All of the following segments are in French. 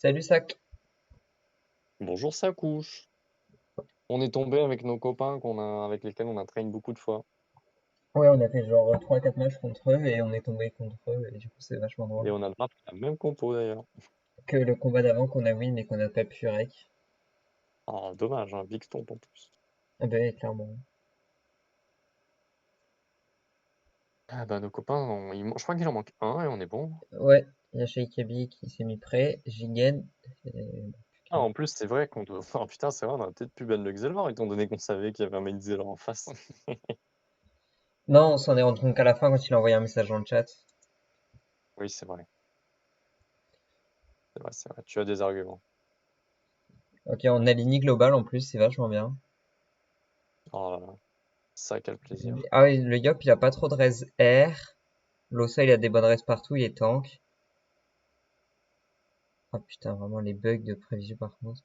Salut Sac. Bonjour, ça couche. On est tombé avec nos copains avec lesquels on a traîné beaucoup de fois. Ouais, on a fait genre 3-4 matchs contre eux et on est tombé contre eux et du coup c'est vachement drôle. Et on a le draft la même compo d'ailleurs. Que le combat d'avant qu'on a win et qu'on a pas pu rec. Ah, dommage, un big stomp en plus. Ah bah ouais, clairement. Ah bah nos copains, je crois qu'il en manque un et on est bon. Ouais, il y a Shaikabi qui s'est mis prêt, Jigen. Ah, en plus, c'est vrai qu'on doit. Oh putain, c'est vrai, on aurait peut-être pu ban le Xelor étant donné qu'on savait qu'il y avait un main Xelor en face. Non, on s'en est rendu compte qu'à la fin quand il a envoyé un message dans le chat. Oui, c'est vrai. C'est vrai, c'est vrai. Tu as des arguments. Ok, on a l'ini global en plus, c'est vachement bien. Oh là là, ça, quel plaisir. Ah oui, le Yop il a pas trop de res R. L'Ossa il a des bonnes res partout, il est tank. Ah putain, vraiment les bugs de prévision par contre.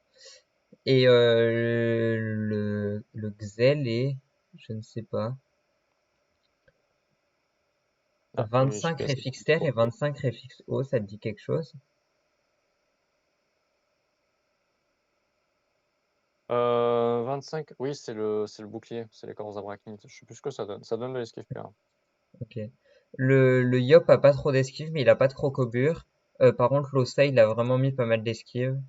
Et le Xel est, je ne sais pas, Ah oui, 25 GPS. réfix terre et 25 réfix eau, ça te dit quelque chose? 25, oui, c'est le bouclier, c'est les corps arachnides. Je sais plus ce que ça donne. Ça donne de l'esquive P1. Ok. Le Yop a pas trop d'esquive, mais il a pas de crocobure. Par contre, l'Ossa, il a vraiment mis pas mal d'esquive.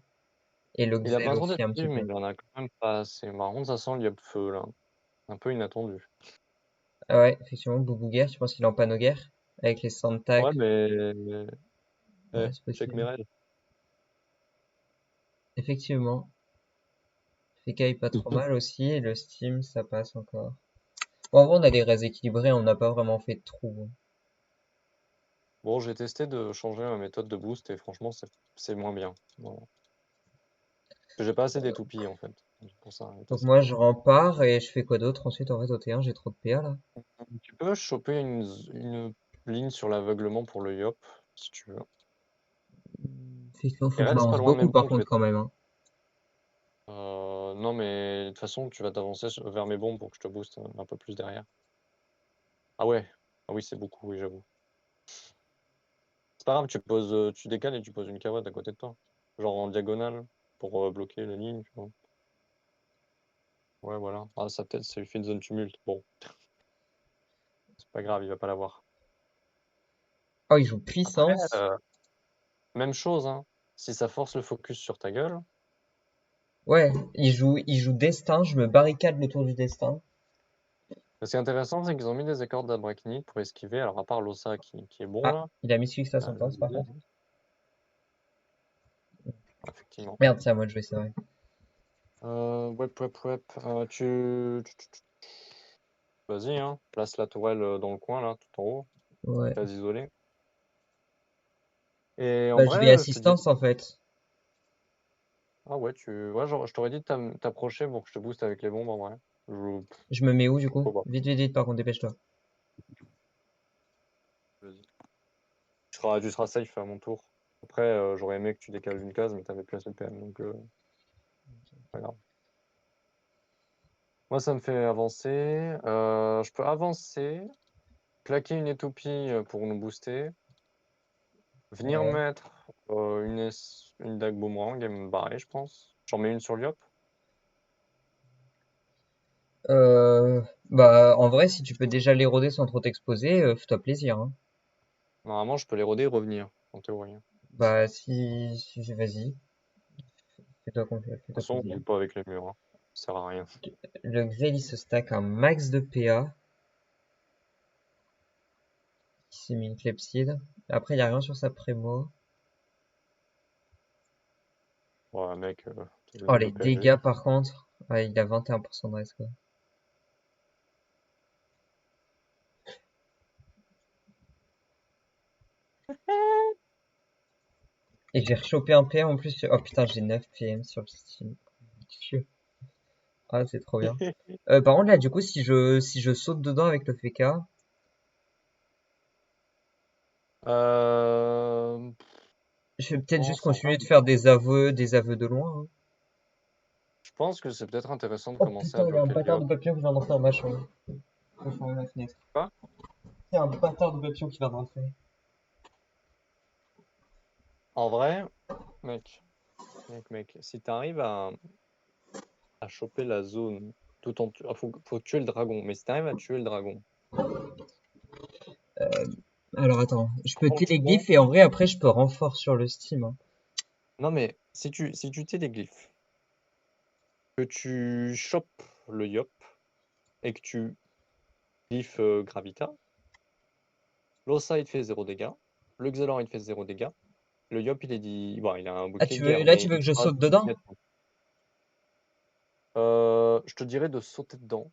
Et le Il a Xel pas trop aussi un petit d'esquive, mais peu. il en a quand même pas assez. Par contre, ça sent le de feu, là. Un peu inattendu. Ah ouais, effectivement, Boubouguer, tu penses qu'il est en panneau guerre? Avec les Ouais, Santac? mais. Ouais, Eh, c'est check possible. mes raids. Effectivement. Fekai pas trop mal aussi, et le Steam, ça passe encore. Bon, en vrai, on a des res équilibrés, on n'a pas vraiment fait de trous. Bon, j'ai testé de changer ma méthode de boost et franchement, c'est moins bien. Bon. J'ai pas assez d'étoupilles en fait. C'est pour ça, Donc ça. moi, je rempare et je fais quoi d'autre ensuite en fait au T1, j'ai trop de PA là. Tu peux choper une ligne sur l'aveuglement pour le Yop, si tu veux. Effectivement, Et faut que je reste pas m'avance loin de mes beaucoup par bombes, je contre vais. quand même, hein. Non, mais de toute façon, tu vas t'avancer vers mes bombes pour que je te booste un peu plus derrière. Ah ouais, ah oui, c'est beaucoup, oui, j'avoue. C'est pas grave, tu décales et tu poses une cavate à côté de toi. Genre en diagonale pour bloquer la ligne, tu vois. Ouais, voilà. Ah, ça peut-être, ça lui fait une zone tumulte. Bon, c'est pas grave, il va pas l'avoir. Oh, il joue Après, puissance. même chose, hein. Si ça force le focus sur ta gueule, Ouais, il joue destin, je me barricade le tour du destin. ce qui est intéressant, c'est qu'ils ont mis des accords d'Abrachnid pour esquiver. Alors, à part l'Ossa qui est bon Ah, là, il a mis Suix à euh, son passe par contre. effectivement. Merde, c'est à moi de jouer, c'est vrai. Wep. Vas-y, hein. Place la tourelle dans le coin là, tout en haut, Ouais. case isolée. Et en Bah, je vais vrai, je te dis. assistance en fait. Ah ouais, ouais, genre, je t'aurais dit de t'approcher pour que je te booste avec les bombes en vrai. Je... Je me mets où du coup? Faut pas. Vite, vite, vite, par contre, dépêche-toi. Vas-y. Tu seras safe à mon tour. Après, j'aurais aimé que tu décales une case, mais t'avais plus assez de PM, donc pas grave. Moi, ça me fait avancer. Je peux avancer, claquer une étoupie pour nous booster, venir Ouais. mettre une dague boomerang et me barrer, je pense. J'en mets une sur Liop. Bah, en vrai, si tu peux déjà l'éroder sans trop t'exposer, fais-toi plaisir, hein. Normalement, je peux l'éroder et revenir, en théorie. De Bah, vas-y, toute fais-toi façon, on plaisir. joue pas avec les murs, hein. Ça sert à rien. Le Xel, il se stack un max de PA. Il s'est mis une Clepside. Après, il y a rien sur sa prémo. Ouais, mec, t'as Oh, donné les le PLG. dégâts, par contre. Ouais, il a 21% de reste, quoi. Et j'ai rechopé un PM en plus. Oh putain, j'ai 9 PM sur le Steam. Dieu. Ah, c'est trop bien. Par contre, là, du coup, si je saute dedans avec le FK, Euh, je vais je peut-être juste pense en vrai, continuer de faire des aveux de loin, hein. je pense que c'est peut-être intéressant de Oh commencer à putain, il y a un bloquer le bâtard Liop. de papillon qui vient d'entrer dans ma chambre. Faut fermer la fenêtre. Quoi? Il y a un bâtard de papillon qui vient d'entrer. En vrai, mec. mec, si t'arrives à choper la zone tout en faut tuer le dragon, mais si t'arrives à tuer le dragon, Alors attends, je peux franchement, téléglyphe et en vrai après je peux renfort sur le Steam, hein. non mais si tu t'es des glyphes, que tu chopes le Yop et que tu glyphes Gravita, l'Ossa il te fait 0 dégâts, le Xelor il te fait 0 dégâts, le Yop il est dit. Bon, il a un Ah bouclier tu de veux guerre, là mais tu veux il que te je fera saute 10 dedans? dégâts de plus. Je te dirais de sauter dedans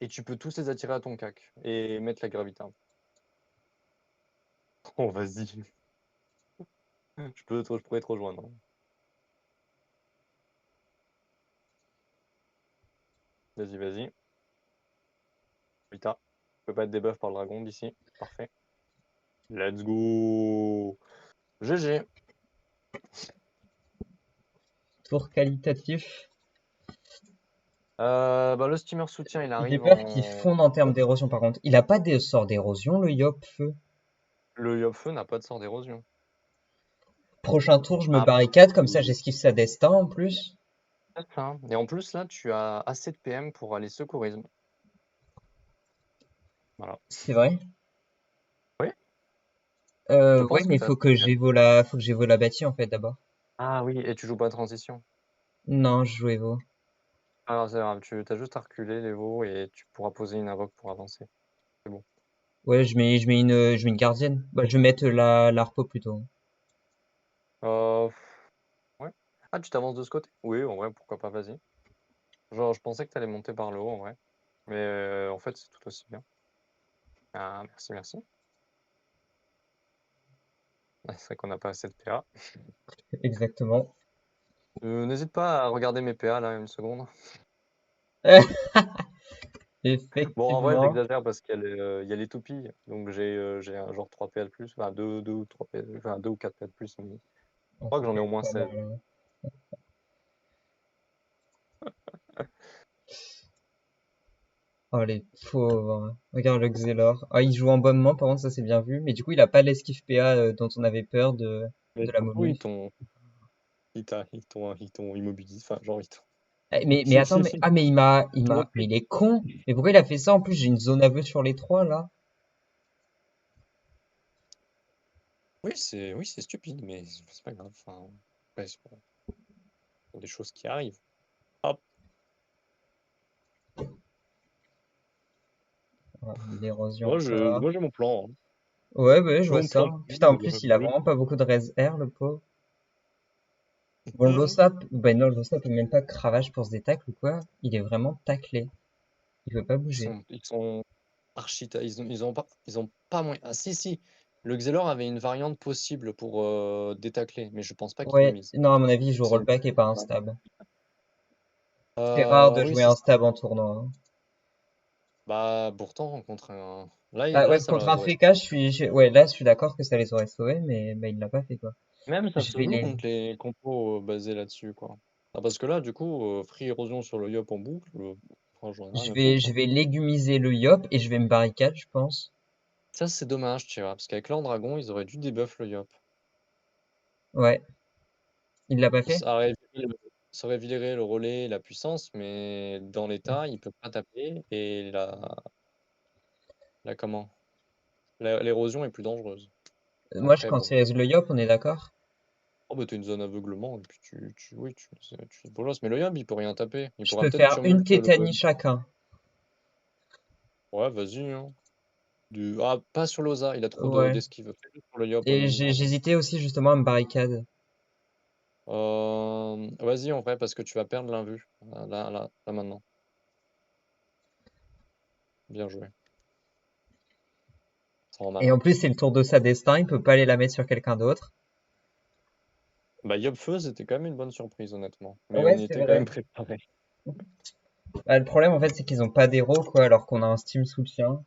et tu peux tous les attirer à ton cac et mettre la Gravita. Oh vas-y, je pourrais te rejoindre. Vas-y, vas-y. Vita. Je peux pas être debuff par le dragon d'ici. Parfait. Let's go. GG. Tour qualitatif. Bah, le steamer soutien, il J'ai arrive peur qu'il en. fonde en termes d'érosion par contre. Il a pas des sorts d'érosion le Yop feu. Le Yopfeu n'a pas de sort d'érosion. Prochain tour je me Ah, barricade comme ça j'esquive sa destin en plus. peut-être, hein. Et en plus, là, tu as assez de PM pour aller secourisme. Voilà. C'est vrai? Oui, je Ouais pense que mais tu as assez de PM. faut que j'évo la bâtie en fait d'abord. Ah oui, et tu joues pas transition. Non je joue Evo. Alors, c'est grave, tu as juste à reculer les veaux et tu pourras poser une invoque pour avancer. C'est bon. Ouais je mets une gardienne. Bah je vais mettre la repo plutôt. Euh, ouais. Ah, tu t'avances de ce côté? Oui, en vrai, pourquoi pas, vas-y. Genre, je pensais que tu allais monter par le haut, en vrai. Mais en fait, c'est tout aussi bien. Ah, merci, merci. Ouais, c'est vrai qu'on n'a pas assez de PA. Exactement. N'hésite pas à regarder mes PA, là, une seconde. Bon, en vrai, Effectivement. j'exagère parce qu'il y a les toupies. Donc, j'ai un genre 3 PA de plus. Enfin, 2 ou 3 PA, enfin, 2 ou 4 PA de plus. Mais je Oh, crois que c'est j'en ai quand au même moins pas 16. mal, hein. Oh les pauvres. Regarde le Xelor. Ah il joue en bonnement par contre ça c'est bien vu. Mais du coup il a pas l'esquive PA dont on avait peur Mais de la surtout, momie. ils t'ont immobilisé. Enfin, genre, Eh, mais attends mais ils t'ont mais pris. il est con. Mais pourquoi il a fait ça en plus j'ai une zone aveu sur les trois là. Oui, c'est stupide, mais c'est pas grave. Enfin, ouais, c'est des choses qui arrivent. Hop. Ah, l'érosion encore. Moi, j'ai mon plan, hein. Ouais bah je J'ai vois mon plan ça. de Putain en team, plus il a vraiment pas beaucoup de res R le pauvre. Bon l'Ossap, ben non l'Ossap peut même pas cravache pour se détacle ou quoi. Il est vraiment taclé. Il veut pas bouger. Ils sont archi. Ils ont pas moyen. Ah, si, si. Le Xelor avait une variante possible pour détacler, mais je pense pas qu'il l'a Ouais, mise. non à mon avis il joue C'est une- rollback et pas un stab. C'est rare de Oui, jouer c'est un ça. stab en tournoi, hein. Bah, pourtant, contre un. Bah Là, ouais, ça contre les un aurait. Feka, ouais, là, je suis d'accord que ça les aurait sauvés, mais bah, il l'a pas fait, quoi. Même ça Je se vais joue les, contre les compos basés là-dessus, quoi. Ah, parce que là, du coup, free érosion sur le Yop en boucle, franchement, j'en ai rien à foutre, je hein. vais légumiser le Yop et je vais me barricade, je pense. Ça, c'est dommage, tu vois, parce qu'avec l'An Dragon, ils auraient dû debuff le Yop. Ouais. Il l'a pas fait? Ça aurait viré le relais et la puissance, mais dans l'état, il peut pas taper et la comment? L'érosion est plus dangereuse. Moi, je Après, bon. cancélise le Yop, on est d'accord? Oh, bah, t'as une zone aveuglement, et puis oui, tu bolosses. Mais le Yop, il peut rien taper. Il Je pourra peux peut-être faire une tumulte le. tétanie chacun. Ouais, vas-y, hein. Ah, pas sur l'Osa, il a trop Ouais. d'esquive. Fais juste pour le Yop au Et minimum. j'hésitais aussi justement à me barricade. Vas-y, en vrai, parce que tu vas perdre l'invue. Là, maintenant. Bien joué. Ça rend Et en malin. plus, c'est le tour de sa destin, il peut pas aller la mettre sur quelqu'un d'autre. Bah, Yopfeu, c'était quand même une bonne surprise, honnêtement. Mais Ouais, on y c'est était quand vrai. même préparé. Bah, le problème, en fait, c'est qu'ils ont pas d'héros, quoi, alors qu'on a un Steam soutien.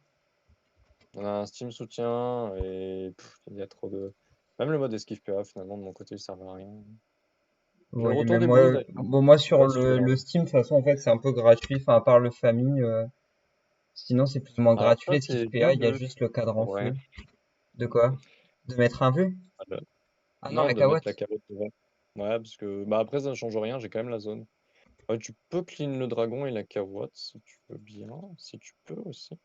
On a un Steam soutien et il y a trop de. Même le mode esquive PA, finalement, de mon côté, il servait à rien. J'ai le Ouais, retour même des bruits moi, d'ailleurs. bon, moi Je sais sur pas si tu veux le l'entendre. Steam, de toute façon, en fait, c'est un peu gratuit, enfin, à part le famille, sinon c'est plus ou moins Alors, gratuit ça, les c'est skiff bien PA, il y a vu. juste le cadran Ouais. feu. De quoi? De mettre un vue? Ah bah, Ah non, non, la de mettre cahotte. la carotte devant. Ouais, parce que bah après ça ne change rien, j'ai quand même la zone. Ouais, tu peux clean le dragon et la kawatt si tu veux bien, si tu peux aussi.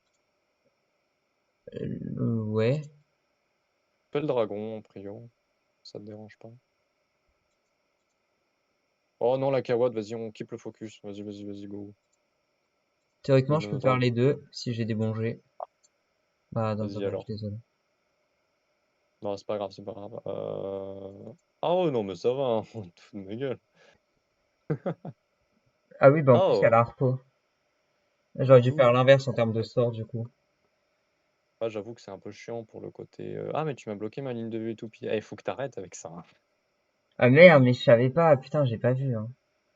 Ouais. Fais le dragon en prio, ça te dérange pas. Oh non, la kawatt, vas-y, on keep le focus. Vas-y, vas-y, vas-y, go. Théoriquement, je Le peux faire dragon, les deux si j'ai des bons jets. Ah, non, vas-y dommage, alors. désolé. Non, c'est pas grave, c'est pas grave. Ah ouais, non, mais ça va, hein. On te fout de ma gueule. Ah oui, bah en plus, il y Ah a ouais, la harpo. J'aurais dû d'où? faire l'inverse en termes de sort, du coup. Ah, j'avoue que c'est un peu chiant pour le côté. Ah, mais tu m'as bloqué ma ligne de vue et tout. Puis, il faut que t'arrêtes avec ça, hein. Ah merde, mais je savais pas. Putain, j'ai pas vu, hein.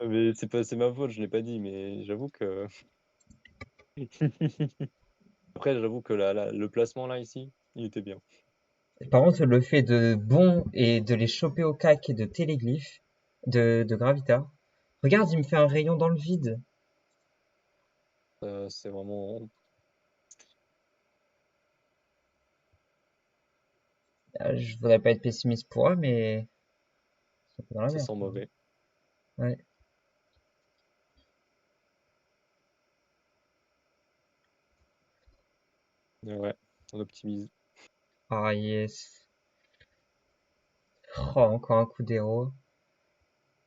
Mais c'est ma faute, je l'ai pas dit, mais j'avoue que. Après, j'avoue que le placement là, ici, il était bien. Par contre, le fait de bon et de les choper au cac et de téléglyphes, de Gravita. Regarde, il me fait un rayon dans le vide. C'est vraiment. Je voudrais pas être pessimiste pour eux, mais c'est un peu dans la Ça merde, sent quoi. mauvais. Ouais. Mais ouais, on optimise. Ah yes. Oh, encore un coup d'héros.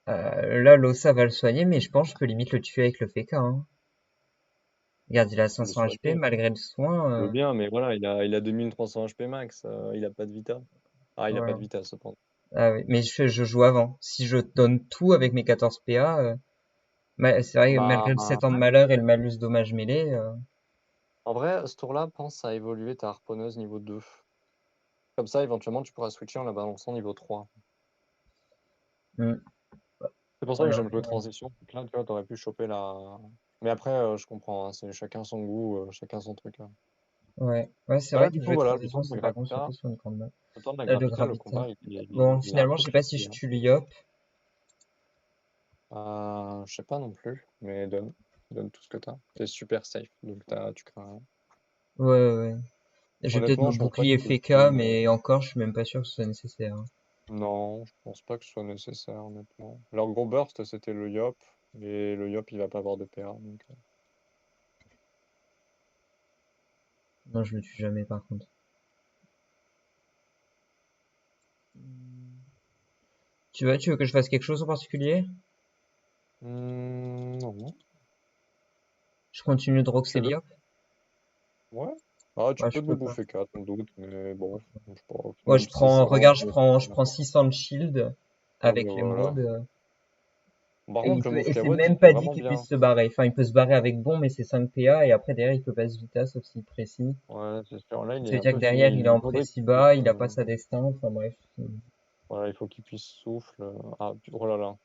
Là, l'Ossa va le soigner, mais je pense que je peux limite le tuer avec le FK, hein. Regarde, il a Tu peux le 500 HP soigner. malgré le soin. Je veux bien, mais voilà, il a 2300 HP max. Il a pas de Vita. Ah, il a pas Ouais. de Vita, cependant. Ah oui, mais je joue avant. Si je donne tout avec mes 14 PA, c'est vrai que Bah, malgré le 7 ans de malheur et le malus dommage mêlé, en vrai, ce tour-là, pense à évoluer ta harponneuse niveau 2. Comme ça, éventuellement, tu pourras switcher en la balançant niveau 3. hmm, C'est pour ça que ouais, j'aime jouer transition. Donc là, tu vois, t'aurais pu choper la. Mais après, je comprends, hein, c'est chacun son goût, chacun son truc, hein. ouais, c'est Là, vrai que du coup, jouer voilà, transition, c'est pas con, surtout sur une grande map. le temps de la Le Gravita, le Gravita. combat, Bon, il est un finalement, je peu sais pas si tricky, je hein. tue Lyop. Je sais pas non plus, mais donne. Donne tout ce que t'as. T'es super safe, donc tu crains rien. Ouais, ouais, ouais. Je vais peut-être Honnêtement, me je pense pas bouclier qu'il te FK, tue. mais encore, je suis même pas sûr que ce soit nécessaire, hein. Non, je pense pas que ce soit nécessaire, honnêtement. Leur gros burst, c'était le Yop, et le Yop, il va pas avoir de PA, donc. Non, je le tue jamais, par contre. Tu veux que je fasse quelque chose en particulier? Non. Je continue de roxer Fais-le. Lyop? Ouais. Ah, tu Ouais, je peux peux pas. bouffer 4, sans doute, mais bon, je sais pas. Ouais, Même je si prends, c'est vraiment regarde, pas je nécessaire. prends 600 de shield Ouais, bah avec voilà. l'émeraude. Par Et, contre, le move et c'est Kawad, même c'était pas dit vraiment qu'il bien. puisse se barrer. Enfin, il peut se barrer avec bon, mais c'est 5 PA et après derrière il peut pas se vita sauf s'il précis. Ouais, c'est sûr. Là, il Ça est veut un dire que peu derrière fini. il est Il en faudrait précis qu'il puisse. bas, il a pas sa destin. Enfin bref. Voilà, il faut qu'il puisse souffle. Ah, oh là là.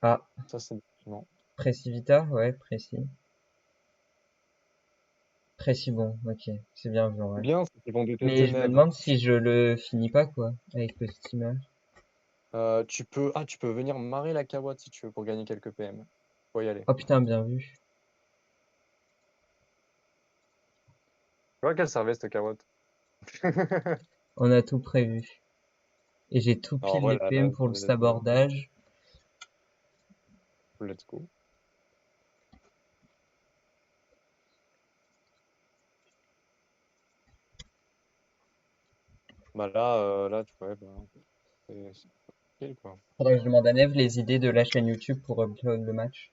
Ah, Ça, c'est non. précis vita, ouais, précis. Précis bon, ok, c'est bien vu en vrai. Bien, c'est qu'ils vont détester Mais je me Neve. demande si je le finis pas quoi, avec le steamer. Tu peux venir marrer la Kawad si tu veux pour gagner quelques PM. Faut y aller. Oh putain, bien vu. Tu vois qu'elle servait cette Kawad? On a tout prévu. Et j'ai tout Alors pile les voilà, là, PM pour le sabordage. let's go. Bah là, tu vois, bah, c'est tranquille, quoi. Faudrait que je demande à Neve les idées de la chaîne YouTube pour upload le match.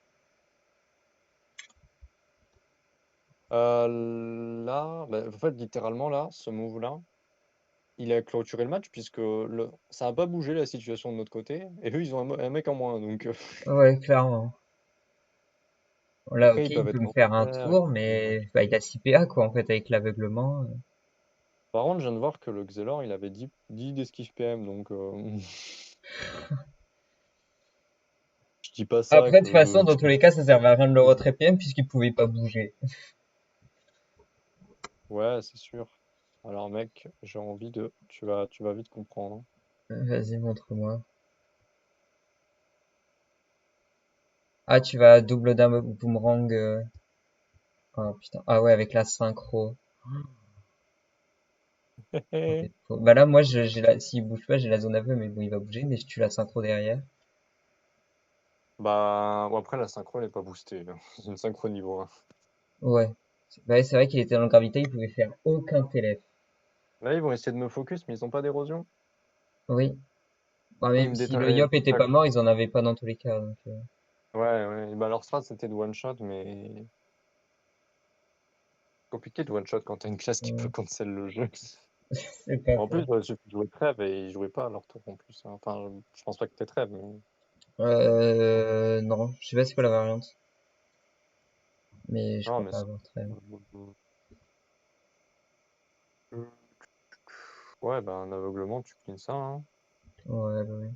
Là, bah, en fait, littéralement, là, ce move-là, il a clôturé le match puisque ça a pas bougé la situation de notre côté. Et eux, ils ont un mec en moins. Donc Ouais, clairement. Là, après, ok, ils il peuvent peut être me en faire un terre. tour, mais bah, il a 6 PA quoi en fait avec l'aveuglement. Par contre, je viens de voir que le Xelor, il avait 10 d'esquive PM. Donc je dis pas ça Après, de toute façon, que. dans tous les cas, ça servait à rien de le retrait PM puisqu'il pouvait pas bouger. Ouais, c'est sûr. Alors, mec, j'ai envie de. Tu vas vite comprendre. Vas-y, montre-moi. Ah, tu vas double d'un boomerang. Oh putain. Ah ouais, avec la synchro. Ok. Bah là, moi, s'il bouge pas, j'ai la zone à feu, mais bon, il va bouger, mais je tue la synchro derrière. Bah, bon, après, la synchro, elle est pas boostée, là. C'est une synchro niveau 1. Ouais. Bah, c'est vrai qu'il était dans le gravité, il pouvait faire aucun TLF. Là, ils vont essayer de me focus, mais ils ont pas d'érosion. Oui. Bah, Ils même me si le détruisent. Yop était pas mort, ils en avaient pas dans tous les cas. Donc, Ouais, ouais. Bah, leur strat, c'était de one-shot, mais compliqué de one-shot quand t'as une classe qui peut ouais. cancel le jeu. C'est pas En plus, faux. il suffit de jouer trêve et ils jouaient pas à leur tour en plus, hein. Enfin, je pense pas que t'es trêve, mais. Non, je sais pas c'est quoi la variante, mais je Non, crois mais pas avoir très. Ouais, bah, un aveuglement, tu cleans ça, hein. Ouais, bah ouais.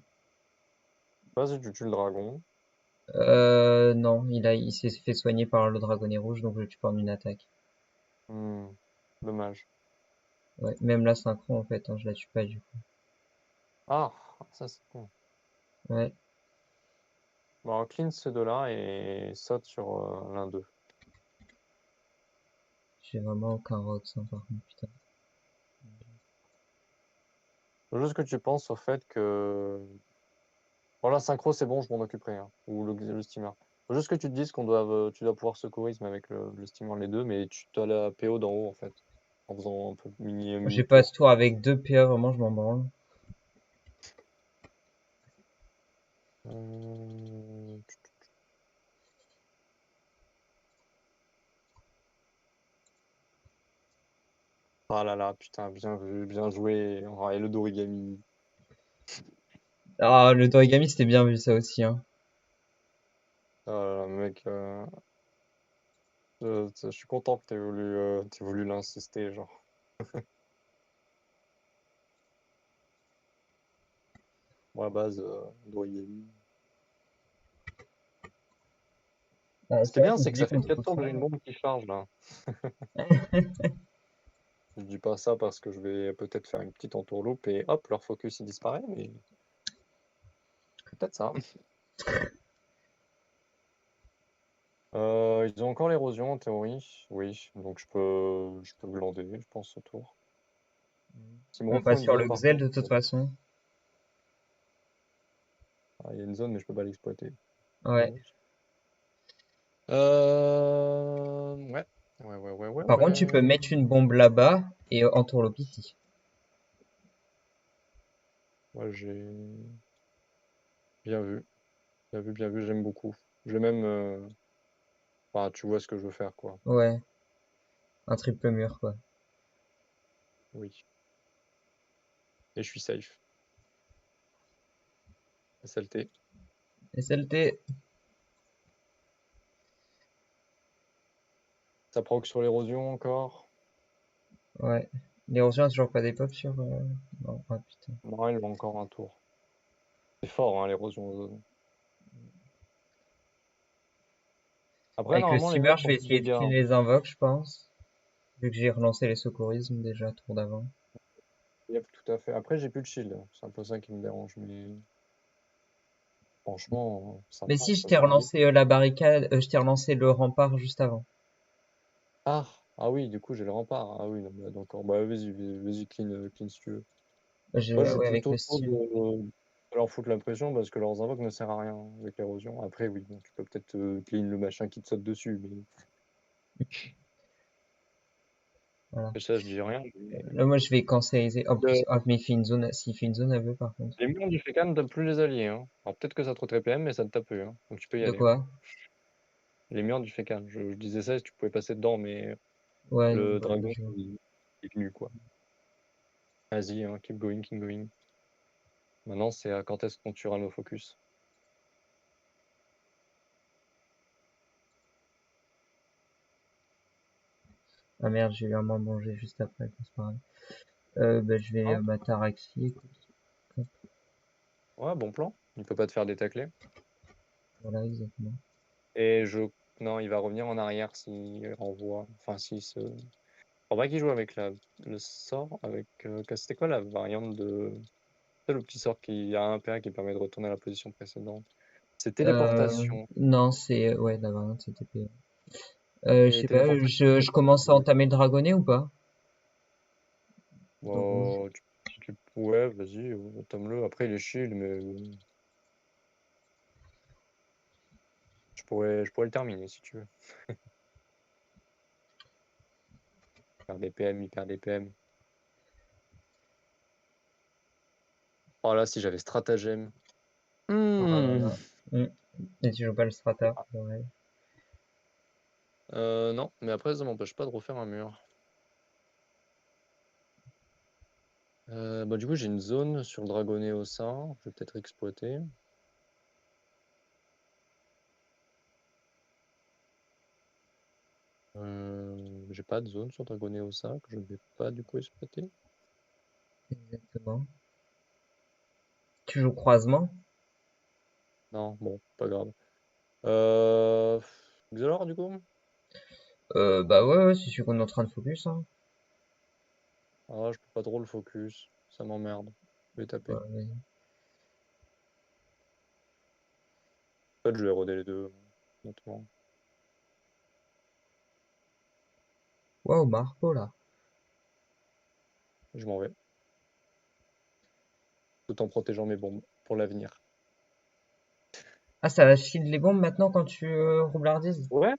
Vas-y, tu tues le dragon. Non, il s'est fait soigner par le dragonnet rouge, donc je le tue pas en une attaque. Hmm, dommage. Ouais, même la synchro en fait, hein, je la tue pas du coup. Ah, ça c'est bon. Ouais, Bon, alors, clean ces deux-là et saute sur l'un d'eux. j'ai vraiment aucun rox, hein, par contre, putain. Faut juste que tu penses au fait que. Bon, la synchro, c'est bon, je m'en occuperai, hein. Ou le steamer. Faut juste que tu te dises tu dois pouvoir secourisme avec le steamer, les deux, mais tu as la PO d'en haut, en fait. En faisant un peu J'ai pas ce mini-tour. tour avec deux PA, vraiment, je m'en branle. Euh, Ah là là, putain, bien vu, bien joué. Oh, et le d'origami. Ah, le Dorigami, c'était bien vu ça aussi, hein. Ah là là, mec, je suis content que t'aies voulu l'insister, genre. Moi, à base, d'origami. Ah, Ce qui est c'est vrai bien, qu'on c'est se que dit ça fait qu'on se 4 repose tours que pas. j'ai une bombe qui charge, là. Je dis pas ça parce que je vais peut-être faire une petite entourloupe et hop, leur focus il disparaît, mais c'est peut-être ça. Ils ont encore l'érosion en théorie, oui, donc je peux glander, je pense, ce tour. S'ils me On refont passe une sur zone, le par Xel contre, de toute façon. il y a une zone, mais je peux pas l'exploiter. Ouais. Dommage. Ouais. Ouais, ouais, ouais, ouais, Par contre, tu peux ouais. mettre une bombe là-bas et entourloupe ici. Moi, j'ai bien vu, bien vu, bien vu, j'aime beaucoup. Je vais même. Enfin, tu vois ce que je veux faire, quoi. Ouais, un triple mur, quoi. Oui. Et je suis safe. SLT. SLT. Ça proc sur l'érosion encore. Ouais. L'érosion a toujours pas des pop sur. Non, ah putain. Non, il a encore un tour. C'est fort, hein, l'érosion aux zones. Après, Avec le normalement, les steamer, murs je font vais plus de essayer de dégâts, clean hein. les invoques, je pense. Vu que j'ai relancé les secourismes déjà, tour d'avant. Yep, tout à fait. Après, j'ai plus de shield, hein. C'est un peu ça qui me dérange, mais franchement, ça Mais si, passe, je ça t'ai se débrouille. relancé la barricade, je t'ai relancé le rempart juste avant. Ah, ah oui, du coup, j'ai le rempart. Ah oui, non, bah, d'accord. Bah, vas-y, clean, clean si tu veux. Moi, je suis Ouais, avec plutôt le pour steam. de leur foutre la pression parce que leurs invoques ne servent à rien avec l'érosion. Après, oui, bon, tu peux peut-être clean le machin qui te saute dessus, mais Voilà. ça, je dis rien. Là, moi, je vais canceliser. En Le- plus, ah, mais il fait une zone, s'il fait une zone à vœux, par contre. Les murs du Fécamp ne tapent plus les alliés, hein. Alors peut-être que ça te TPM, mais ça te tape plus, hein. Donc tu peux y De aller, hein. quoi? Les murs du Fécamp, je disais ça, si tu pouvais passer dedans, mais Ouais, le ouais, dragon, je vois. il est venu, quoi. Vas-y, hein, keep going, keep going. Maintenant, c'est à quand est-ce qu'on tuera nos focus. Ah merde, j'ai eu un moins manger juste après, c'est pas grave. Bah, je vais Hein. m'ataraxie, écoute. Hop, Ouais, bon plan. Il peut pas te faire détacler. voilà, exactement. Et je. Non, il va revenir en arrière s'il renvoie. Enfin, s'il se. Faudrait pas qu'il joue avec le sort, avec. C'était quoi la variante de. C'est le petit sort qui a un PA qui permet de retourner à la position précédente. C'est téléportation. Non, c'est, ouais, la variante, c'est TP. Je Et sais pas, téléportation. je commence à entamer le dragonnet ou pas? rouge. Bah, ouais, vas-y, tome-le. Après, il est shield, mais je pourrais le terminer si tu veux. Il perd des PM, il perd des PM. Oh là, si j'avais stratagème. Oh là là. Et tu joues pas le strata, Ah. ouais. Non, mais après, ça m'empêche pas de refaire un mur. Bah, du coup, j'ai une zone sur le dragonnet au sein. Je vais peut-être exploiter. J'ai pas de zone sur dragonnet au sein que je ne vais pas du coup exploiter. Exactement. Tu joues croisement? Non, bon, pas grave. Euh... Xelor, du coup? Bah ouais, c'est celui qu'on est en train de focus, hein. Ah, je peux pas trop le focus. Ça m'emmerde. Je vais taper. Ouais, vas-y. En fait, je vais roder les deux, honnêtement. Waouh, Marco, là. Je m'en vais. Tout en protégeant mes bombes pour l'avenir. Ah, ça va shield les bombes maintenant quand tu roublardises? Ouais.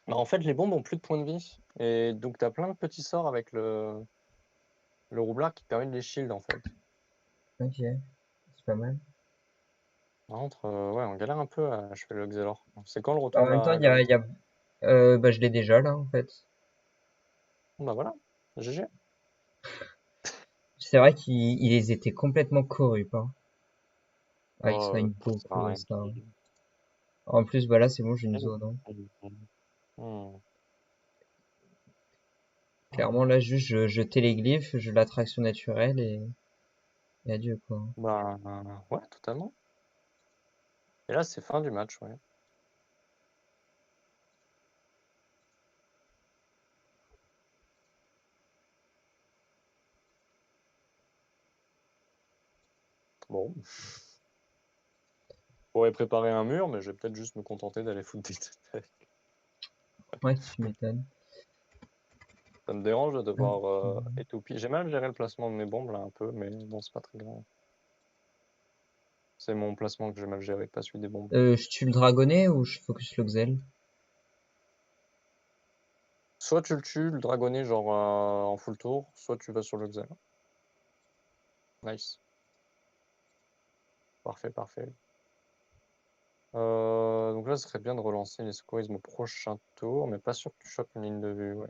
Bah, en fait, les bombes ont plus de points de vie. Et donc, t'as plein de petits sorts avec le roublard qui te permet de les shield, en fait. Ok, c'est pas mal. Par contre, ouais, on galère un peu à achever le Xelor. C'est quand le En retour de même temps, la gravité? bah, je l'ai déjà, là, en fait. Bon, bah voilà. GG. C'est vrai qu'ils ils étaient complètement corrupts, hein. Ah, ils Oh, soignent ça sert à beaucoup, rien. ça. En plus, bah là, c'est bon, j'ai une Hmm. zone, hein. Hmm. Clairement, là, juste, je téléglyphe, je l'attraction naturelle et adieu, quoi. Bah, ouais, totalement. Et là, c'est fin du match, ouais. Bon. Je pourrais préparer un mur, mais je vais peut-être juste me contenter d'aller foutre des têtes. Ouais, tu m'étonnes. Ça me dérange de Hop. devoir étoupiller. J'ai mal géré le placement de mes bombes là un peu, mais bon, c'est pas très grave. C'est mon placement que j'ai mal géré, pas celui des bombes. Je tue le dragonnet ou je focus le Xel? Soit tu le tues, le dragonnet, genre en full tour, soit tu vas sur le Xel. Nice. Parfait, parfait. Donc là, ce serait bien de relancer les secourismes au prochain tour, mais pas sûr que tu chopes une ligne de vue, ouais.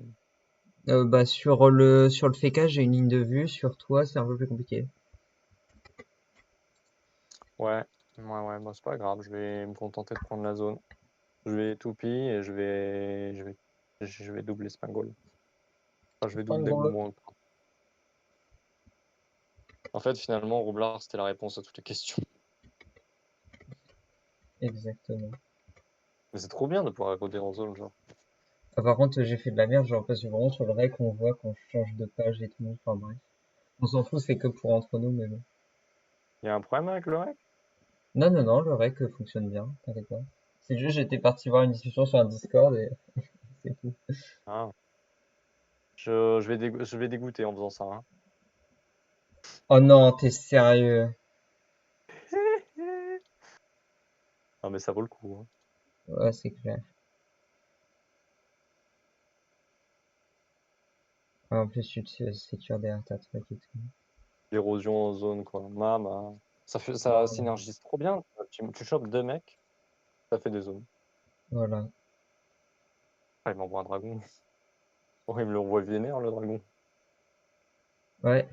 Bah, sur le fécage, j'ai une ligne de vue. Sur toi, c'est un peu plus compliqué. Ouais, ouais, bah, c'est pas grave, je vais me contenter de prendre la zone. Je vais toupie et je vais doubler Spangol. Enfin, je vais En doubler gros. Boomerang. En fait, finalement, Roublard, c'était la réponse à toutes les questions. Exactement. Mais c'est trop bien de pouvoir écoder en zone, genre. Ah, par contre, j'ai fait de la merde, genre, parce que vraiment sur le rec, on voit quand je change de page et tout. Enfin, bref. On s'en fout, c'est que pour entre nous, mais bon. Il y a un problème avec le rec? Non, non, non, le rec fonctionne bien, t'inquiète pas. C'est juste, j'étais parti voir une discussion sur un Discord et c'est tout. Ah. Je vais dégoûter en faisant ça, hein. Oh non, t'es sérieux? Ah, mais ça vaut le coup, hein. Ouais, c'est clair. Ah, en plus, tu te sécures derrière ta truc et tout. L'érosion en zone, quoi. Ça Non, synergise trop bien. Tu chopes deux mecs, ça fait des zones. voilà. Ah, il m'envoie un dragon. Oh, il me le renvoie vénère, le dragon. Ouais,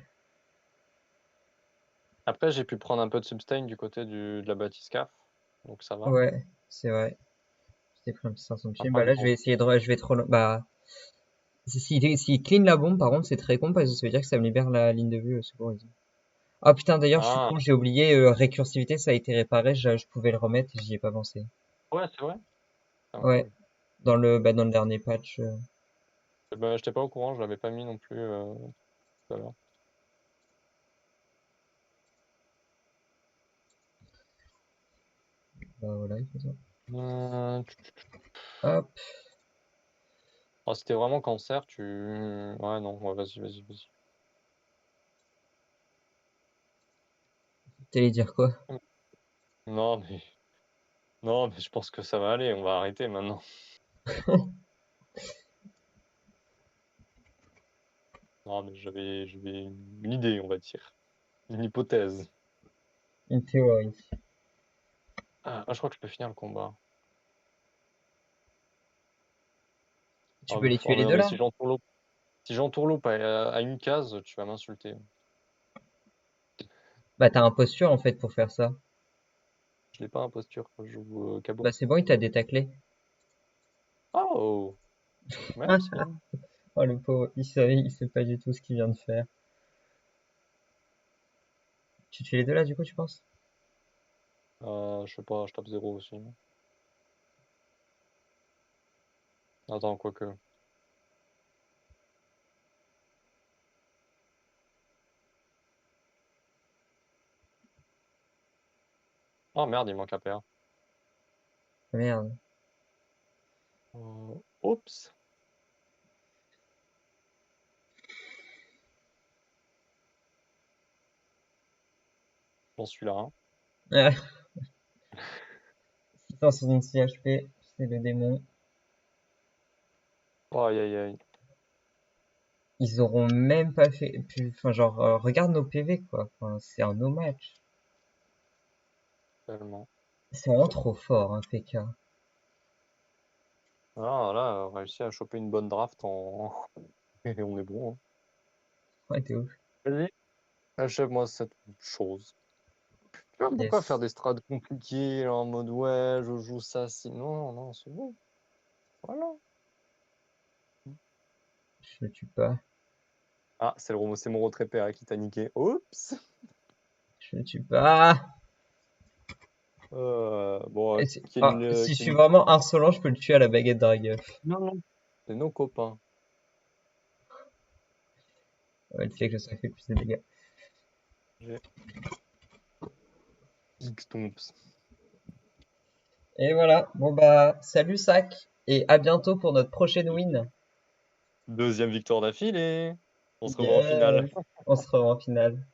Après, j'ai pu prendre un peu de sustain du côté de la bathyscaphe, donc ça va. ouais, c'est vrai. Je t'ai pris un petit 500 pieds. Après, Bah là, je vais essayer de, je vais trop, bah, s'il clean la bombe, par contre, c'est très con parce que ça veut dire que ça me libère la ligne de vue, secourisme. Ah putain, d'ailleurs, je suis ah, con, j'ai oublié, récursivité, ça a été réparé, je pouvais le remettre et j'y ai pas pensé. ouais, c'est vrai. Ah, Ouais, cool. dans le dernier patch. Bah, j'étais pas au courant, je l'avais pas mis non plus tout à l'heure. Bah voilà, il faut ça. Euh, Hop, si t'es vraiment cancer, tu. Ouais, non, ouais, vas-y, vas-y, vas-y. T'allais dire quoi? Non, mais... Non, mais je pense que ça va aller, on va arrêter maintenant. Non, mais j'avais une idée, on va dire. Une hypothèse. Une théorie. Ah, je crois que je peux finir le combat. Tu peux les tuer Mais les non, deux mais là? si j'entourloupe à une case, tu vas m'insulter. Bah t'as un posture en fait pour faire ça. Je l'ai pas imposture, je joue cabot. Bah c'est bon, il t'a détaclé. Oh, Ah, merci. oh le pauvre, il sait pas du tout ce qu'il vient de faire. Tu tues les deux là du coup tu penses? Je sais pas, je tape 0 aussi. Attends, quoique. Oh merde, il manque un PA. Merde. Oups. J'en suis là, hein. Ah, 666 HP, c'est le démon. Aïe aïe aïe. Ils auront même pas fait. Enfin, genre, regarde nos PV quoi. Enfin, c'est un no match. Tellement. C'est vraiment trop fort, hein, PK. Ah là, on a réussi à choper une bonne draft en. Et on est bon, hein. Ouais, t'es ouf. Vas-y, achève-moi cette chose. Tu vois, pourquoi faire Yes. des strats compliqués là, en mode ouais, je joue ça, sinon, non, c'est bon. Voilà. Je le tue pas. Ah, c'est mon retrait PA qui t'a niqué. Oups. Je le tue pas. Bon, Et si je suis vraiment insolent, je peux le tuer à la baguette d'Argueuf. Non, non. C'est nos copains. Ouais, le fait que ça fait plus de dégâts. J'ai X-Tomps. Et voilà. Bon bah, salut Sac. Et à bientôt pour notre prochaine win. Deuxième victoire d'affilée. On se revoit en finale. Yes. On se revoit en finale.